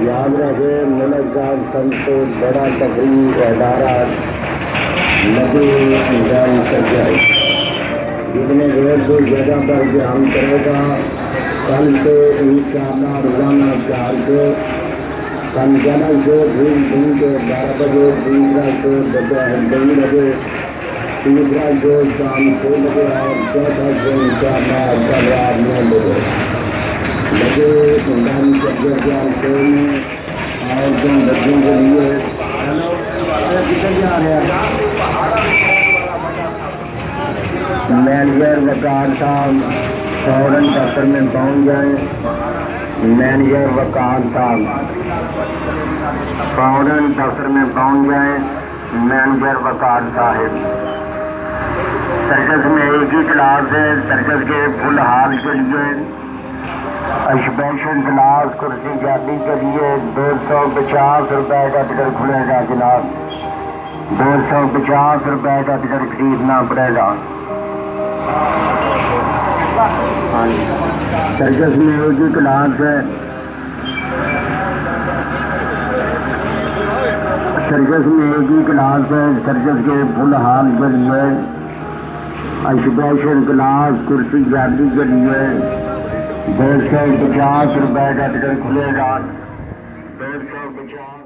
याद रखे मुनज़्ज़म संतो बड़ा तकरीर अदारा नबी इंजाम कर जाए जितने रोज जो जगह पर ध्यान करेगा कल से इंशाअल्लाह रोजाना 4 को कल जन को दिन के 12 बजे दूसरा को दोपहर 2 बजे तीसरा जो शाम 6 बजे और चौथा जो इंशाअल्लाह कल रात 9 बजे लगे इंसान चक्कर के आंसू में और जो बच्चों के लिए किधर जा रहे हैं मैनेजर वकार साहब फौरन दफ्तर में पहुंच जाए। मैनेजर वकार साहब फौरन दफ्तर में पहुंच जाए। मैनेजर वकार साहब सर्कस में एक ही क्लास है। सर्कस के फुल हाल के लिए स्पेशल क्लास कुर्सी जाली के लिए 250 रुपए का टिकट खुलेगा जनाब। 250 रुपए का टिकट खरीदना पड़ेगा। हाँ जी, सर्कस में एक ही क्लास है। सर्कस में एक ही क्लास है। सर्कस के फुल हाल के लिए स्पेशल क्लास कुर्सी जाली के लिए 250 रुपए का टिकट खुलेगा। 250